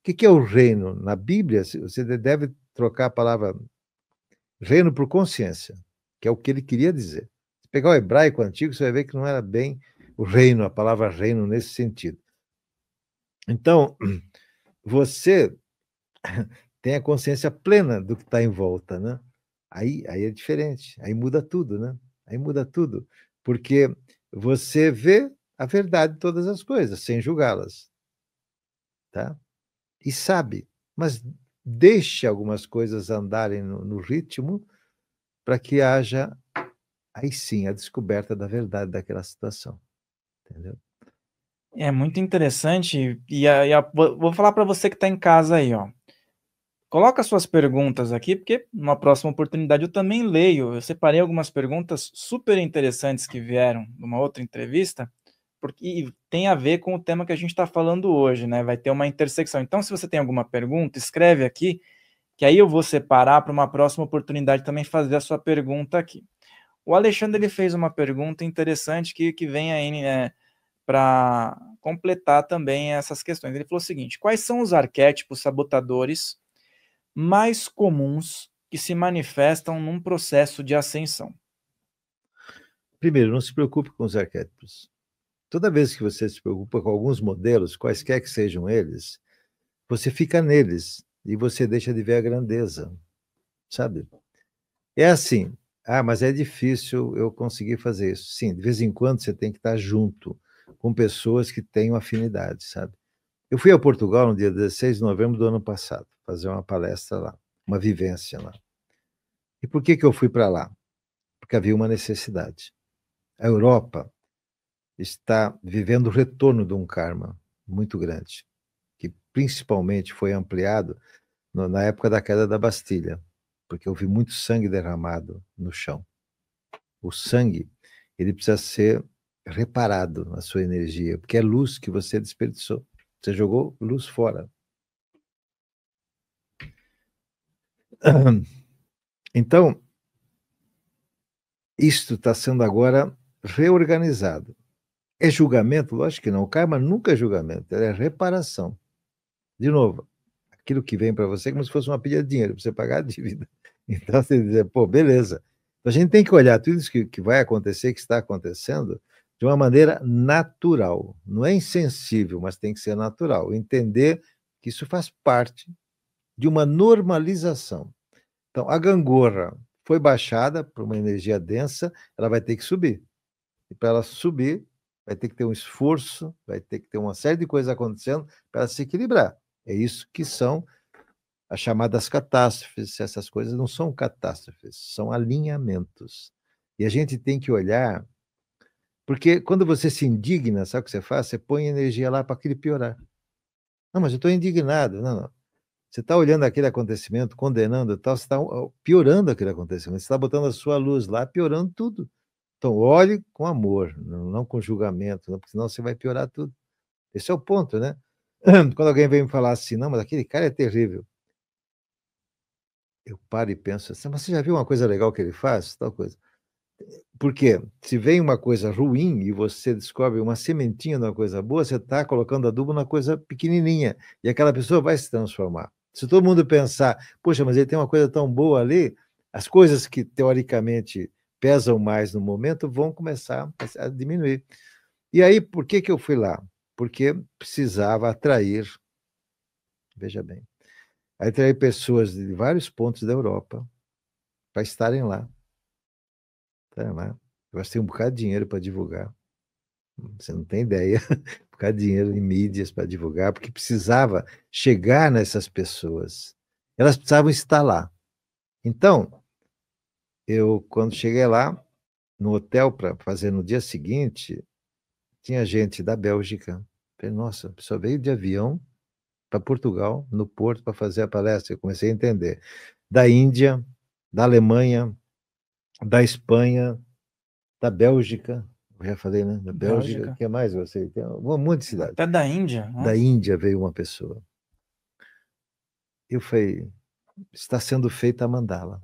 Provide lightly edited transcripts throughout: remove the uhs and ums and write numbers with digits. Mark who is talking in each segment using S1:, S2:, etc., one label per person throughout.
S1: que é o reino? Na Bíblia, você deve trocar a palavra reino por consciência, que é o que ele queria dizer. Se pegar o hebraico antigo, você vai ver que não era bem o reino, a palavra reino nesse sentido. Então, você tem a consciência plena do que está em volta, né? Aí é diferente, aí muda tudo, né? Aí muda tudo, porque você vê a verdade de todas as coisas, sem julgá-las, tá? E sabe, mas deixe algumas coisas andarem no ritmo para que haja, aí sim, a descoberta da verdade daquela situação, entendeu?
S2: É muito interessante vou falar para você que está em casa aí, ó. Coloca suas perguntas aqui, porque numa próxima oportunidade eu também leio. Eu separei algumas perguntas super interessantes que vieram numa outra entrevista, porque tem a ver com o tema que a gente está falando hoje, né? Vai ter uma intersecção. Então, se você tem alguma pergunta, escreve aqui, que aí eu vou separar para uma próxima oportunidade também fazer a sua pergunta aqui. O Alexandre ele fez uma pergunta interessante que vem aí, né, para completar também essas questões. Ele falou o seguinte: quais são os arquétipos sabotadores mais comuns que se manifestam num processo de ascensão?
S1: Primeiro, não se preocupe com os arquétipos. Toda vez que você se preocupa com alguns modelos, quaisquer que sejam eles, você fica neles e você deixa de ver a grandeza, sabe? É assim, mas é difícil eu conseguir fazer isso. Sim, de vez em quando você tem que estar junto com pessoas que tenham afinidade, sabe? Eu fui a Portugal no dia 16 de novembro do ano passado, fazer uma palestra lá, uma vivência lá. E por que eu fui para lá? Porque havia uma necessidade. A Europa está vivendo o retorno de um karma muito grande, que principalmente foi ampliado na época da queda da Bastilha, porque houve muito sangue derramado no chão. O sangue, ele precisa ser reparado na sua energia, porque é luz que você desperdiçou. Você jogou luz fora. Então, isto está sendo agora reorganizado. É julgamento? Lógico que não. O karma nunca é julgamento, é reparação. De novo, aquilo que vem para você é como se fosse uma pilha de dinheiro, para você pagar a dívida. Então, você diz, pô, beleza. Então, a gente tem que olhar tudo isso que vai acontecer, que está acontecendo, de uma maneira natural. Não é insensível, mas tem que ser natural. Entender que isso faz parte de uma normalização. Então, a gangorra foi baixada para uma energia densa, ela vai ter que subir. E para ela subir, vai ter que ter um esforço, vai ter que ter uma série de coisas acontecendo para ela se equilibrar. É isso que são as chamadas catástrofes. Essas coisas não são catástrofes, são alinhamentos. E a gente tem que olhar, porque quando você se indigna, sabe o que você faz? Você põe energia lá para aquilo piorar. Não, mas eu estou indignado. Não, não. Você está olhando aquele acontecimento, condenando e tal, você está piorando aquele acontecimento, você está botando a sua luz lá, piorando tudo. Então, olhe com amor, não com julgamento, não, porque senão você vai piorar tudo. Esse é o ponto, né? Quando alguém vem me falar assim, não, mas aquele cara é terrível. Eu paro e penso assim, mas você já viu uma coisa legal que ele faz? Tal coisa. Porque se vem uma coisa ruim e você descobre uma sementinha de uma coisa boa, você está colocando adubo na coisa pequenininha e aquela pessoa vai se transformar. Se todo mundo pensar, poxa, mas ele tem uma coisa tão boa ali, as coisas que teoricamente pesam mais no momento vão começar a diminuir. E aí, por que eu fui lá? Porque precisava atrair, veja bem, atrair pessoas de vários pontos da Europa para estarem lá. Tá, lá. Eu gastei um bocado de dinheiro para divulgar. Você não tem ideia. Um bocado de dinheiro em mídias para divulgar, porque precisava chegar nessas pessoas. Elas precisavam estar lá. Então, eu, quando cheguei lá, no hotel para fazer no dia seguinte, tinha gente da Bélgica. Falei, nossa, a pessoa veio de avião para Portugal, no Porto, para fazer a palestra. Eu comecei a entender. Da Índia, da Alemanha, da Espanha, da Bélgica, eu já falei, né? Da Bélgica, o
S2: Bélgica.
S1: que mais você? Tem um monte de cidade.
S2: Até da Índia.
S1: Da
S2: Nossa.
S1: Índia veio uma pessoa. Eu falei, está sendo feita a mandala.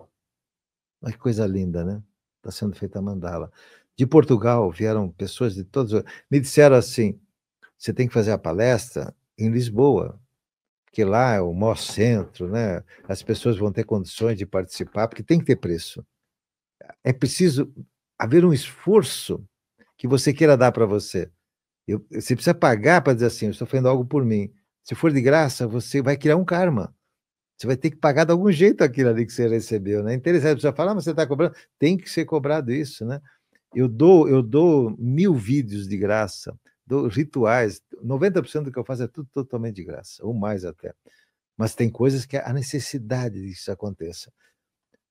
S1: Olha que coisa linda, né? Está sendo feita a mandala. De Portugal vieram pessoas de todos. Me disseram assim: você tem que fazer a palestra em Lisboa, porque lá é o maior centro, né? As pessoas vão ter condições de participar, porque tem que ter preço. É preciso haver um esforço que você queira dar para você. Você precisa pagar para dizer assim, eu estou fazendo algo por mim. Se for de graça, você vai criar um karma. Você vai ter que pagar de algum jeito aquilo ali que você recebeu, né? Interessante, a pessoa fala, mas você está cobrando? Tem que ser cobrado isso, né? Eu dou 1000 vídeos de graça, dou rituais, 90% do que eu faço é tudo totalmente de graça, ou mais até. Mas tem coisas que há necessidade de que isso aconteça.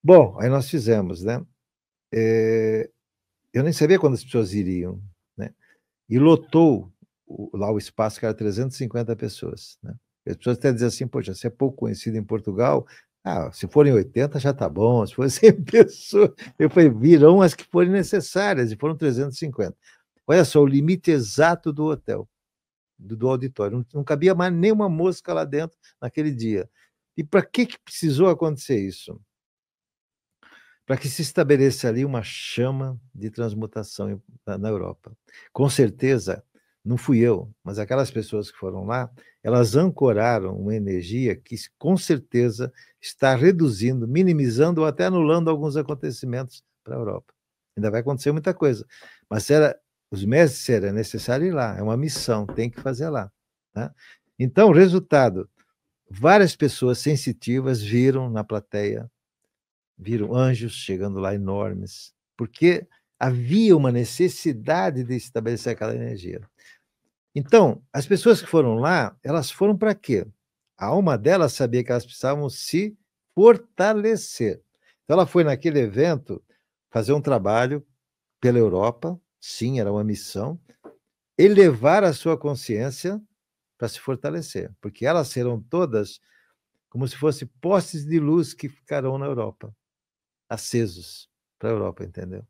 S1: Bom, aí nós fizemos, né? Eu nem sabia quando as pessoas iriam, né? E lotou lá o espaço, que era 350 pessoas, né? As pessoas até dizem assim, poxa, você é pouco conhecido em Portugal, se forem 80 já está bom, se forem 100 pessoas, eu falei, virão as que forem necessárias, e foram 350. Olha só, o limite exato do hotel, do auditório, não cabia mais nenhuma mosca lá dentro naquele dia. E para que precisou acontecer isso? Para que se estabeleça ali uma chama de transmutação na Europa. Com certeza, não fui eu, mas aquelas pessoas que foram lá, elas ancoraram uma energia que com certeza está reduzindo, minimizando ou até anulando alguns acontecimentos para a Europa. Ainda vai acontecer muita coisa, mas os mestres disseram, é necessário ir lá, é uma missão, tem que fazer lá. Tá? Então, resultado, várias pessoas sensitivas viram na plateia, viram anjos chegando lá enormes, porque havia uma necessidade de estabelecer aquela energia. Então, as pessoas que foram lá, elas foram para quê? A alma delas sabia que elas precisavam se fortalecer. Então, ela foi naquele evento fazer um trabalho pela Europa, sim, era uma missão, elevar a sua consciência para se fortalecer, porque elas serão todas como se fossem postes de luz que ficarão na Europa, acesos para a Europa, entendeu?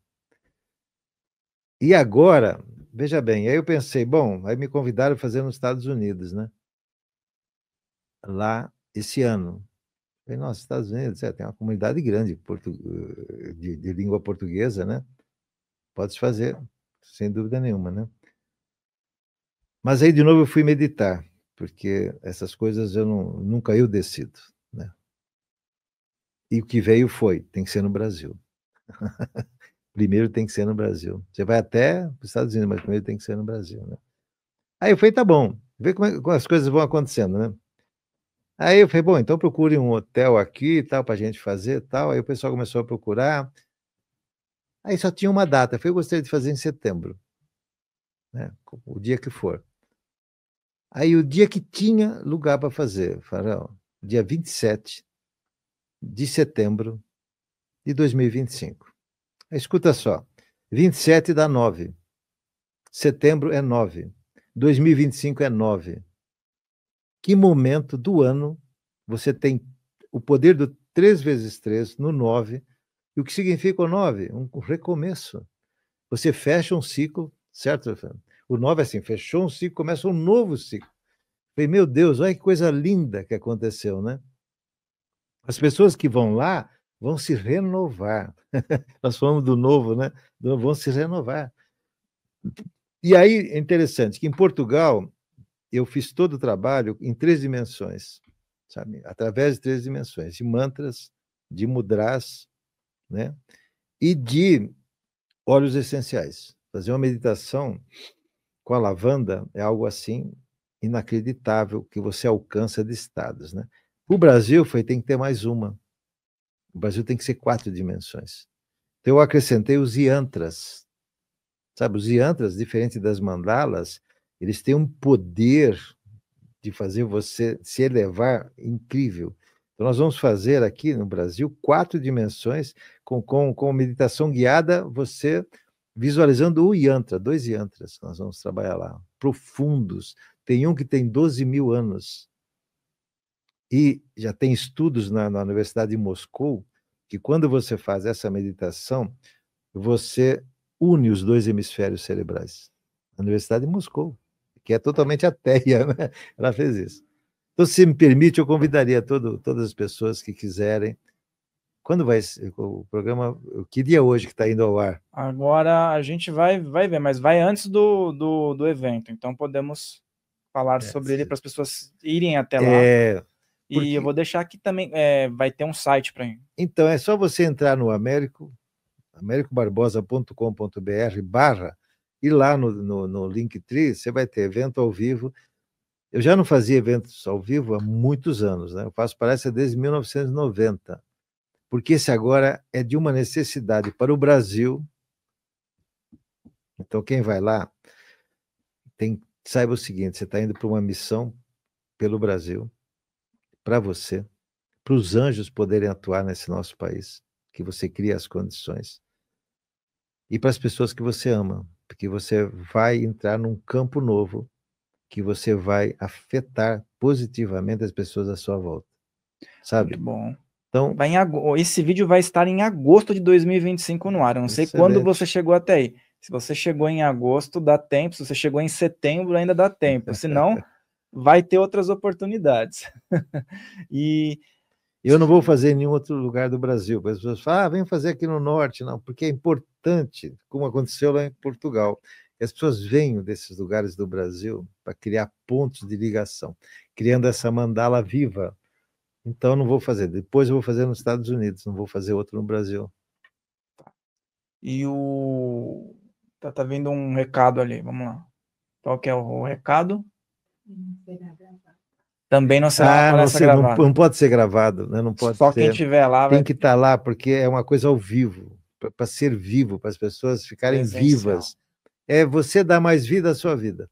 S1: E agora, veja bem, aí eu pensei, bom, aí me convidaram a fazer nos Estados Unidos, né? Lá, esse ano. Falei, nossa, Estados Unidos, tem uma comunidade grande de língua portuguesa, né? Pode fazer, sem dúvida nenhuma, né? Mas aí, de novo, eu fui meditar, porque essas coisas nunca eu decido, né? E o que veio foi, tem que ser no Brasil. Primeiro tem que ser no Brasil. Você vai até os Estados Unidos, mas primeiro tem que ser no Brasil, né? Aí eu falei, tá bom, vê como as coisas vão acontecendo, né? Aí eu falei, bom, então procure um hotel aqui e tal, para a gente fazer e tal. Aí o pessoal começou a procurar. Aí só tinha uma data. Eu falei, eu gostaria de fazer em setembro, né? O dia que for. Aí o dia que tinha lugar para fazer, Farol, dia 27 de setembro de 2025. Aí, escuta só, 27 dá 9, setembro é 9, 2025 é 9. Que momento do ano você tem o poder do 3 vezes 3 no 9? E o que significa o 9? Um recomeço. Você fecha um ciclo, certo? O 9 é assim, fechou um ciclo, começa um novo ciclo. Falei, meu Deus, olha que coisa linda que aconteceu, né? As pessoas que vão lá vão se renovar. Nós falamos do novo, né? Vão se renovar. E aí é interessante que em Portugal eu fiz todo o trabalho em 3 dimensões, sabe? Através de 3 dimensões, de mantras, de mudras, né? E de óleos essenciais. Fazer uma meditação com a lavanda é algo assim inacreditável que você alcança de estados, né? O Brasil tem que ter mais uma. O Brasil tem que ser 4 dimensões. Então eu acrescentei os yantras. Sabe, os yantras, diferente das mandalas, eles têm um poder de fazer você se elevar incrível. Então nós vamos fazer aqui no Brasil 4 dimensões com meditação guiada, você visualizando o yantra, 2 yantras que nós vamos trabalhar lá, profundos. Tem um que tem 12.000 anos. E já tem estudos na Universidade de Moscou que quando você faz essa meditação, você une os 2 hemisférios cerebrais. A Universidade de Moscou, que é totalmente ateia, né? Ela fez isso. Então, se me permite, eu convidaria todas as pessoas que quiserem. Quando vai ser o programa? Que dia hoje que está indo ao ar?
S2: Agora a gente vai ver, mas vai antes do evento, então podemos falar sobre ele para as pessoas irem até lá. E eu vou deixar aqui também, vai ter um site para mim.
S1: Então, é só você entrar no americobarbosa.com.br/, e lá no Linktree você vai ter evento ao vivo. Eu já não fazia eventos ao vivo há muitos anos, né? Eu faço palestra desde 1990, porque esse agora é de uma necessidade para o Brasil. Então, quem vai lá, saiba o seguinte: você está indo para uma missão pelo Brasil, para você, para os anjos poderem atuar nesse nosso país, que você cria as condições, e para as pessoas que você ama, porque você vai entrar num campo novo, que você vai afetar positivamente as pessoas à sua volta, sabe?
S2: Muito bom.
S1: Então,
S2: esse vídeo vai estar em agosto de 2025 no ar. Eu não sei quando você chegou até aí. Se você chegou em agosto, dá tempo. Se você chegou em setembro, ainda dá tempo. Senão, vai ter outras oportunidades. E
S1: eu não vou fazer em nenhum outro lugar do Brasil. As pessoas falam, vem fazer aqui no norte. Não, porque é importante, como aconteceu lá em Portugal. As pessoas vêm desses lugares do Brasil para criar pontos de ligação, criando essa mandala viva. Então, não vou fazer. Depois eu vou fazer nos Estados Unidos, não vou fazer outro no Brasil.
S2: E tá vindo um recado ali, vamos lá. Qual que é o recado? Também não será gravado.
S1: Não pode ser gravado, né? Não pode
S2: Só
S1: ser.
S2: Quem estiver lá
S1: tem que estar lá, porque é uma coisa ao vivo, para ser vivo, para as pessoas ficarem vivas. É você dar mais vida à sua vida.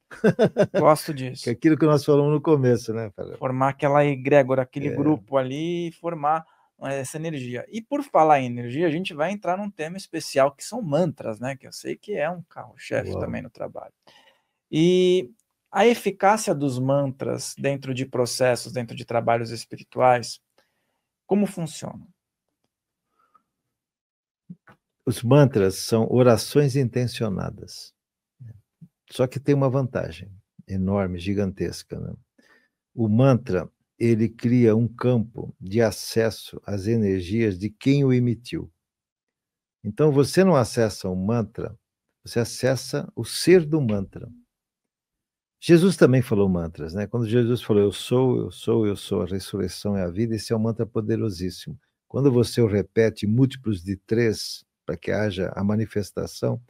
S2: Gosto disso.
S1: Que é aquilo que nós falamos no começo, né?
S2: Formar aquela egrégora, aquele grupo ali, e formar essa energia. E por falar em energia, a gente vai entrar num tema especial, que são mantras, né? Que eu sei que é um carro-chefe também no trabalho. E a eficácia dos mantras dentro de processos, dentro de trabalhos espirituais, como funciona?
S1: Os mantras são orações intencionadas. Só que tem uma vantagem enorme, gigantesca, né? O mantra, ele cria um campo de acesso às energias de quem o emitiu. Então, você não acessa o mantra, você acessa o ser do mantra. Jesus também falou mantras, né? Quando Jesus falou, eu sou, a ressurreição e a vida, esse é um mantra poderosíssimo. Quando você o repete múltiplos de 3, para que haja a manifestação,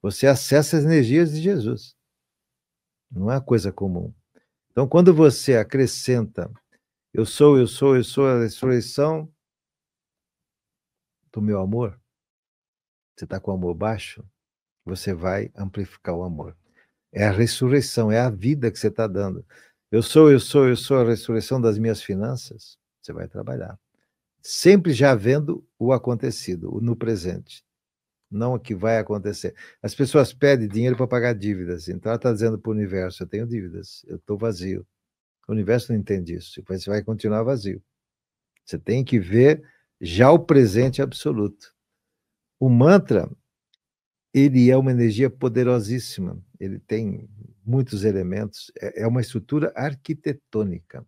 S1: você acessa as energias de Jesus. Não é coisa comum. Então, quando você acrescenta, eu sou a ressurreição do meu amor, você está com o amor baixo, você vai amplificar o amor. É a ressurreição, é a vida que você está dando. Eu sou a ressurreição das minhas finanças, você vai trabalhar. Sempre já vendo o acontecido, no presente. Não o que vai acontecer. As pessoas pedem dinheiro para pagar dívidas, então ela está dizendo para o universo, eu tenho dívidas, eu estou vazio. O universo não entende isso, você vai continuar vazio. Você tem que ver já o presente absoluto. O mantra, ele é uma energia poderosíssima, ele tem muitos elementos, é uma estrutura arquitetônica.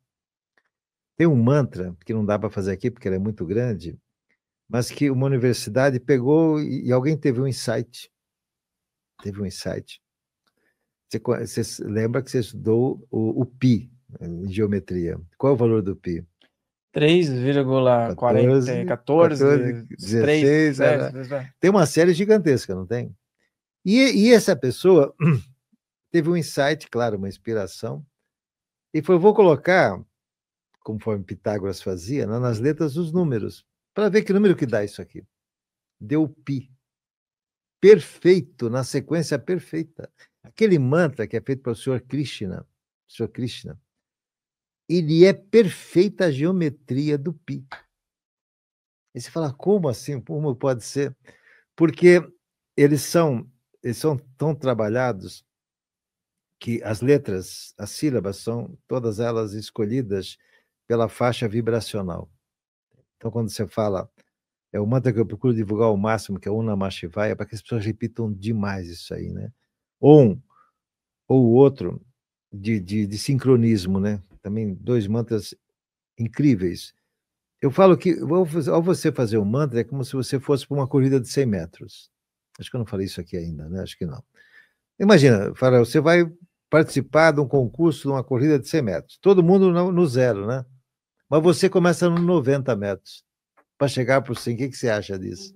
S1: Tem um mantra, que não dá para fazer aqui porque ele é muito grande, mas que uma universidade pegou e alguém teve um insight. Teve um insight. Você lembra que você estudou o pi em geometria. Qual é o valor do pi?
S2: 3,14,
S1: 16. Tem uma série gigantesca, não tem? E essa pessoa teve um insight, claro, uma inspiração, e falou, vou colocar, conforme Pitágoras fazia, nas letras os números, para ver que número que dá isso aqui. Deu pi. Perfeito, na sequência perfeita. Aquele mantra que é feito para o Sr. Krishna, ele é perfeita a geometria do pi. E você fala, como assim? Como pode ser? Porque eles são tão trabalhados que as letras, as sílabas, são todas elas escolhidas pela faixa vibracional. Então, quando você fala, é o mantra que eu procuro divulgar ao máximo, que é o Om Namah Shivaya, para que as pessoas repitam demais isso aí, né? Ou o outro de sincronismo, né? Também 2 mantras incríveis. Eu falo que ao você fazer o mantra, é como se você fosse para uma corrida de 100 metros. Acho que eu não falei isso aqui ainda, né? Acho que não. Imagina, Farel, você vai participar de um concurso, de uma corrida de 100 metros. Todo mundo no zero, né? Mas você começa no 90 metros para chegar para o 100. O que você acha disso?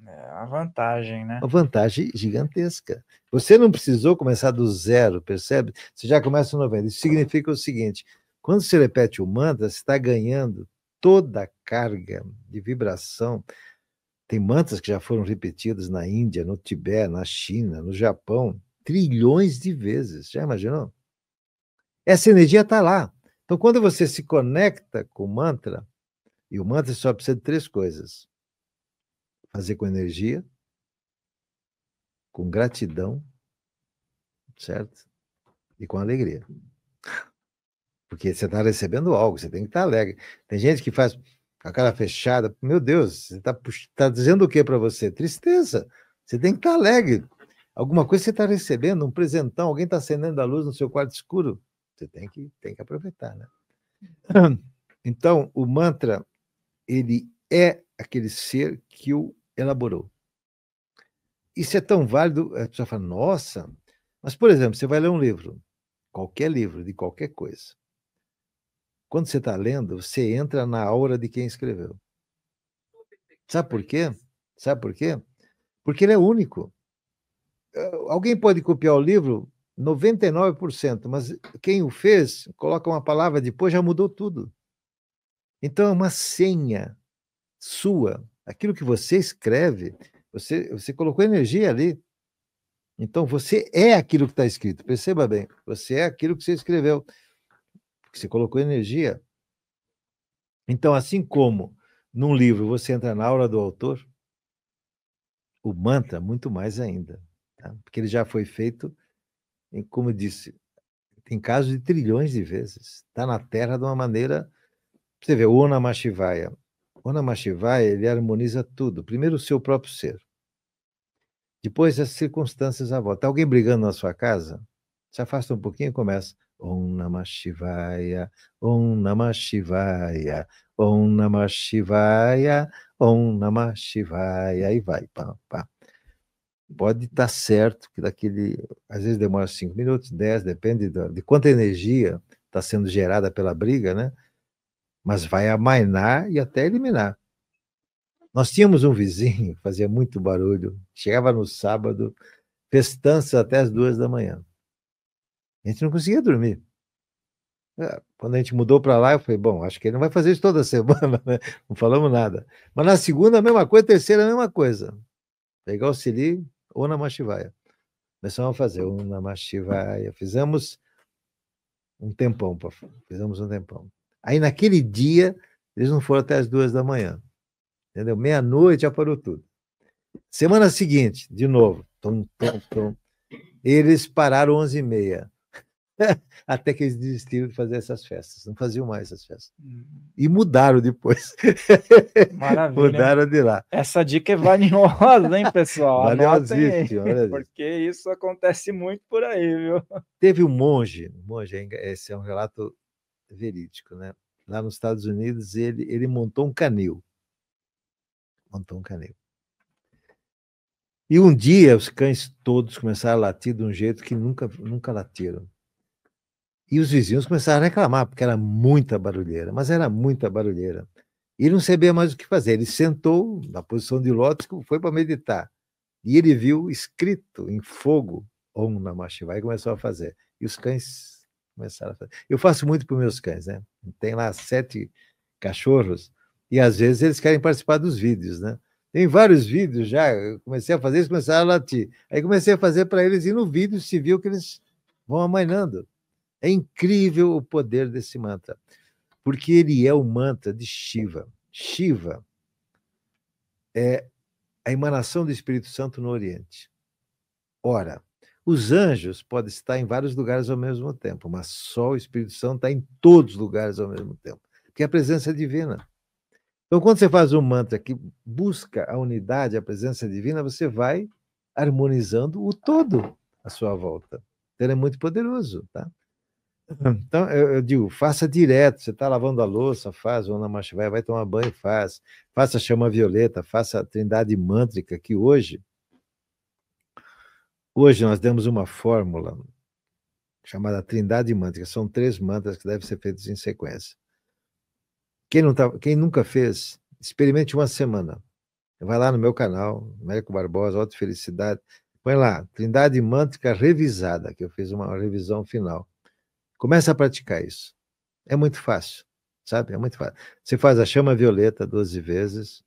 S2: É uma vantagem, né?
S1: Uma vantagem gigantesca. Você não precisou começar do zero, percebe? Você já começa no 90. Isso significa o seguinte: quando você repete o mantra, você está ganhando toda a carga de vibração. Tem mantras que já foram repetidos na Índia, no Tibete, na China, no Japão, trilhões de vezes. Já imaginou? Essa energia está lá. Então, quando você se conecta com o mantra, e o mantra só precisa de 3 coisas: fazer com energia, com gratidão, certo? E com alegria. Porque você está recebendo algo, você tem que estar alegre. Tem gente que faz com a cara fechada. Meu Deus, você está dizendo o que para você? Tristeza. Você tem que estar alegre. Alguma coisa você está recebendo, um presentão, alguém está acendendo a luz no seu quarto escuro. Você tem que aproveitar, né? Então, o mantra, ele é aquele ser que o elaborou. Isso é tão válido, a pessoa fala, nossa, mas, por exemplo, você vai ler um livro, qualquer livro, de qualquer coisa. Quando você está lendo, você entra na aura de quem escreveu. Sabe por quê? Sabe por quê? Porque ele é único. Alguém pode copiar o livro 99%, mas quem o fez, coloca uma palavra depois, já mudou tudo. Então, é uma senha sua. Aquilo que você escreve, você colocou energia ali. Então, você é aquilo que está escrito. Perceba bem, você é aquilo que você escreveu. Porque você colocou energia. Então, assim como num livro você entra na aura do autor, o mantra, muito mais ainda. Tá? Porque ele já foi feito, como eu disse, tem casos de trilhões de vezes. Está na Terra de uma maneira... Você vê, o Om Namah Shivaya. O Om Namah Shivaya, ele harmoniza tudo. Primeiro, o seu próprio ser. Depois, as circunstâncias à volta. Está alguém brigando na sua casa? Se afasta um pouquinho e começa. Om Namah Shivaya, Om Namah Shivaya, Om Namah Shivaya, Om Namah Shivaya, e vai, pá, pá. Pode estar certo que às vezes demora 5 minutos, 10, depende de quanta energia está sendo gerada pela briga, né? Mas vai amainar e até eliminar. Nós tínhamos um vizinho que fazia muito barulho, chegava no sábado, festança até as 2 da manhã. A gente não conseguia dormir. Quando a gente mudou para lá, eu falei, bom, acho que ele não vai fazer isso toda semana, né? Não falamos nada. Mas na segunda, a mesma coisa, terceira, a mesma coisa. Pegar o Siri, ou na Mashivaya. Começamos a fazer o Namah Shivaya. Fizemos um tempão. Aí, naquele dia, eles não foram até as 2 da manhã. Entendeu? Meia-noite já parou tudo. Semana seguinte, de novo. Eles pararam 11h30. Até que eles desistiram de fazer essas festas. Não faziam mais essas festas. E mudaram depois.
S2: Maravilha.
S1: Mudaram de lá.
S2: Essa dica é valiosa, hein, pessoal? Anotem aí,
S1: valiosíssimo.
S2: porque isso acontece muito por aí, viu?
S1: Teve um monge, esse é um relato verídico, né? Lá nos Estados Unidos, ele montou um canil. E um dia os cães todos começaram a latir de um jeito que nunca latiram. E os vizinhos começaram a reclamar, porque era muita barulheira, mas era muita barulheira. E ele não sabia mais o que fazer. Ele sentou na posição de lótus, foi para meditar. E ele viu escrito em fogo, Om Namah Shivaya, e começou a fazer. E os cães começaram a fazer. Eu faço muito para os meus cães, né? Tem lá 7 cachorros, e às vezes eles querem participar dos vídeos, né? Tem vários vídeos já, eu comecei a fazer, eles começaram a latir. Aí comecei a fazer para eles, e no vídeo se viu que eles vão amainando. É incrível o poder desse mantra, porque ele é o mantra de Shiva. Shiva é a emanação do Espírito Santo no Oriente. Ora, os anjos podem estar em vários lugares ao mesmo tempo, mas só o Espírito Santo está em todos os lugares ao mesmo tempo, porque é a presença divina. Então, quando você faz um mantra que busca a unidade, a presença divina, você vai harmonizando o todo à sua volta. Então, ele é muito poderoso, tá? Então, eu digo, faça direto. Você está lavando a louça, faz o Om Namah Shivaya, vai tomar banho, faz. Faça a chama violeta, faça a trindade mântrica, que hoje nós demos uma fórmula chamada Trindade Mântrica. São 3 mantras que devem ser feitos em sequência. Quem nunca fez, experimente uma semana. Vai lá no meu canal, Américo Barbosa, Auto Felicidade, põe lá, Trindade Mântrica Revisada, que eu fiz uma revisão final. Começa a praticar isso. É muito fácil, sabe? É muito fácil. Você faz a chama violeta 12 vezes.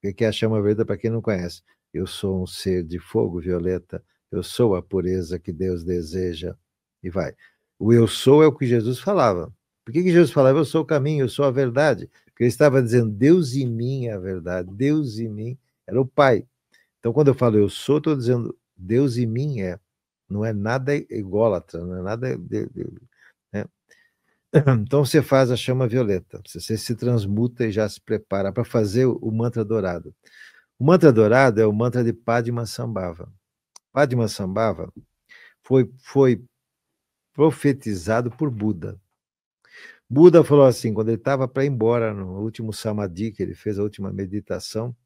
S1: O que é a chama violeta para quem não conhece? Eu sou um ser de fogo violeta, eu sou a pureza que Deus deseja, e vai. O eu sou é o que Jesus falava. Por que Jesus falava, eu sou o caminho, eu sou a verdade? Porque ele estava dizendo, Deus em mim é a verdade, Deus em mim era o Pai. Então, quando eu falo eu sou, estou dizendo, Deus em mim é. Não é nada ególatra, não é nada... né? Então, você faz a chama violeta, você se transmuta e já se prepara para fazer o mantra dourado. O mantra dourado é o mantra de Padmasambhava. Padmasambhava foi profetizado por Buda. Buda falou assim, quando ele estava para ir embora, no último samadhi, que ele fez a última meditação,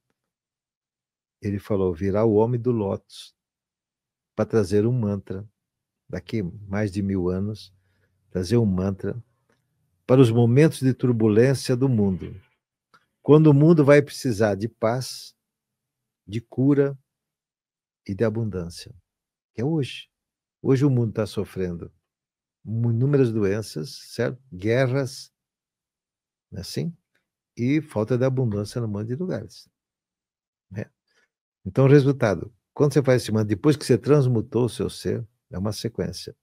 S1: ele falou, virá o homem do lótus para trazer um mantra, daqui mais de 1000 anos, trazer um mantra para os momentos de turbulência do mundo. Quando o mundo vai precisar de paz, de cura e de abundância. Que é hoje. Hoje o mundo está sofrendo inúmeras doenças, certo? Guerras, não é assim? E falta de abundância no monte de lugares. Né? Então, o resultado, quando você faz esse mantra, depois que você transmutou o seu ser, é uma sequência.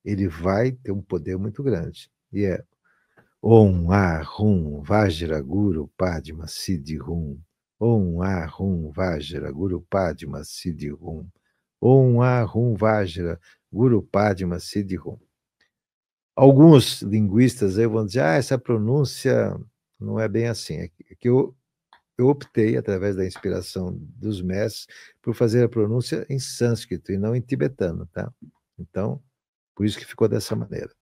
S1: Ele vai ter um poder muito grande. E é Om Ahum Vajra Guru Padma Siddhi Hum. Om Ahum Vajra Guru Padma Siddhi Hum. Om Ahum Vajra Guru Padma Siddhi Hum. Alguns linguistas aí vão dizer, essa pronúncia não é bem assim. É que eu optei, através da inspiração dos mestres, por fazer a pronúncia em sânscrito e não em tibetano, tá? Então, por isso que ficou dessa maneira.